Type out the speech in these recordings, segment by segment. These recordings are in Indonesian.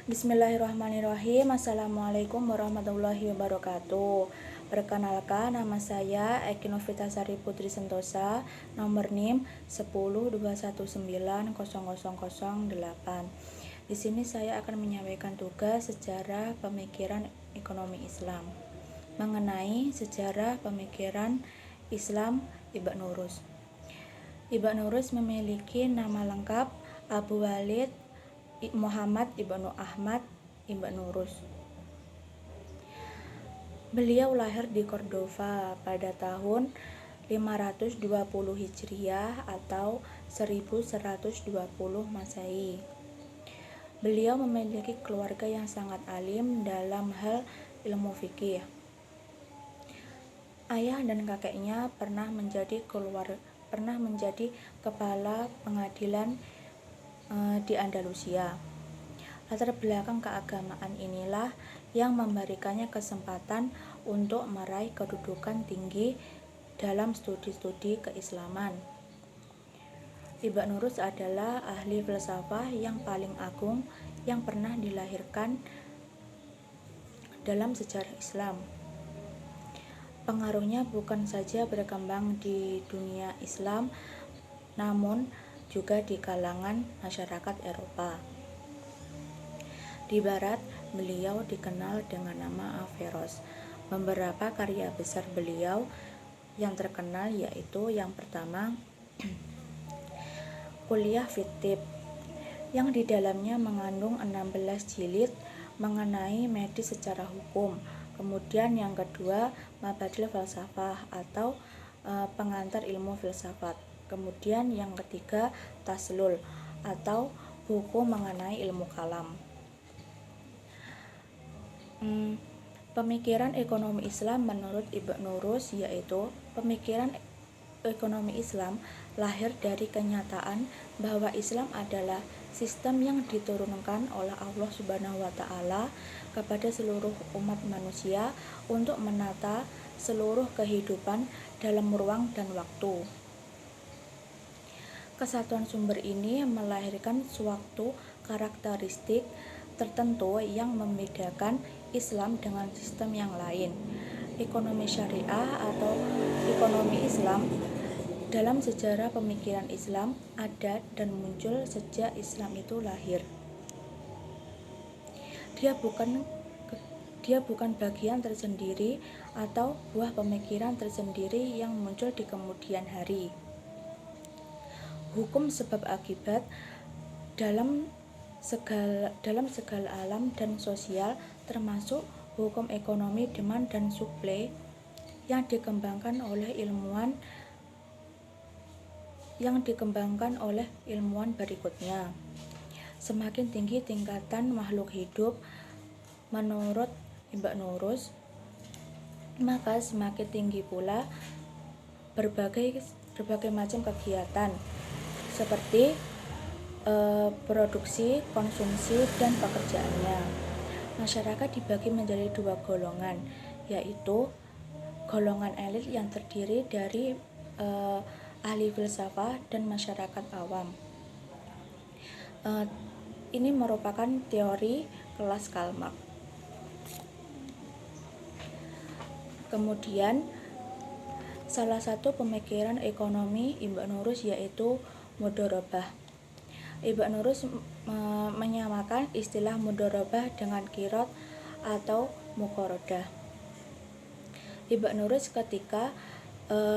Bismillahirrahmanirrahim. Assalamualaikum warahmatullahi wabarakatuh. Perkenalkan, nama saya Eki Novitasari Putri Sentosa, nomor NIM 1021900008. Di sini saya akan menyampaikan tugas sejarah pemikiran ekonomi Islam mengenai sejarah pemikiran Islam Ibn Nurus. Ibn Nurus memiliki nama lengkap Abu Walid Muhammad Ibnu Ahmad Ibn Nurus. Beliau lahir di Cordova pada tahun 520 Hijriah atau 1120 Masehi. Beliau memiliki keluarga yang sangat alim dalam hal ilmu fikih. Ayah dan kakeknya pernah menjadi kepala pengadilan di Andalusia. Latar belakang keagamaan inilah yang memberikannya kesempatan untuk meraih kedudukan tinggi dalam studi-studi keislaman. Ibn Nurus adalah ahli filsafah yang paling agung yang pernah dilahirkan dalam sejarah Islam. Pengaruhnya bukan saja berkembang di dunia Islam, namun juga di kalangan masyarakat Eropa. Di Barat, beliau dikenal dengan nama Averroes. Beberapa karya besar beliau yang terkenal yaitu yang pertama, Kuliah Fittib, yang di dalamnya mengandung 16 jilid mengenai medis secara hukum. Kemudian yang kedua, Mabadil Falsafah atau pengantar ilmu filsafat. Kemudian yang ketiga, Taslul atau buku mengenai ilmu kalam. Pemikiran ekonomi Islam menurut Ibn Nurus yaitu pemikiran ekonomi Islam lahir dari kenyataan bahwa Islam adalah sistem yang diturunkan oleh Allah Subhanahu wa Ta'ala kepada seluruh umat manusia untuk menata seluruh kehidupan dalam ruang dan waktu. Kesatuan sumber ini melahirkan suatu karakteristik tertentu yang membedakan Islam dengan sistem yang lain. Ekonomi syariah atau ekonomi Islam dalam sejarah pemikiran Islam ada dan muncul sejak Islam itu lahir. Dia bukan bagian tersendiri atau buah pemikiran tersendiri yang muncul di kemudian hari. Hukum sebab akibat dalam segala alam dan sosial, termasuk hukum ekonomi demand dan supply yang dikembangkan oleh ilmuwan berikutnya. Semakin tinggi tingkatan makhluk hidup menurut Ibn Nurus, maka semakin tinggi pula berbagai macam kegiatan seperti produksi, konsumsi, dan pekerjaannya. Masyarakat dibagi menjadi dua golongan, yaitu golongan elit yang terdiri dari ahli filsafah dan masyarakat awam. Ini merupakan teori kelas Karl Marx. Kemudian salah satu pemikiran ekonomi Ibn Nurus yaitu mudharabah. Ibn Nurus menyamakan istilah mudharabah dengan qirad atau muqaradah. Ibn Nurus ketika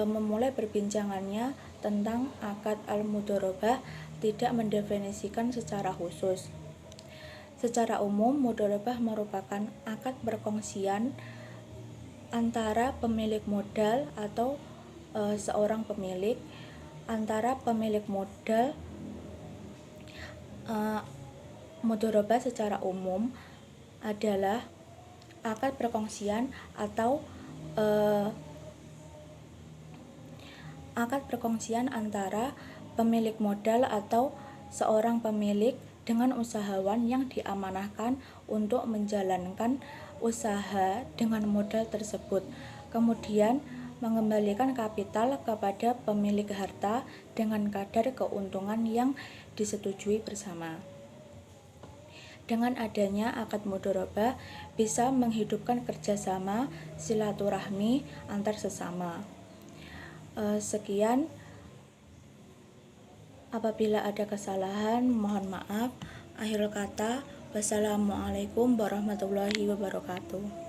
memulai perbincangannya tentang akad al-mudharabah tidak mendefinisikan secara khusus. Secara umum, mudharabah merupakan akad perkongsian antara pemilik modal atau seorang pemilik antara pemilik modal. Mudharabah secara umum adalah akad perkongsian atau akad perkongsian antara pemilik modal atau seorang pemilik dengan usahawan yang diamanahkan untuk menjalankan usaha dengan modal tersebut, kemudian mengembalikan kapital kepada pemilik harta dengan kadar keuntungan yang disetujui bersama. Dengan adanya akad mudharabah bisa menghidupkan kerjasama silaturahmi antar sesama. Sekian, apabila ada kesalahan mohon maaf. Akhirul kata, wassalamualaikum warahmatullahi wabarakatuh.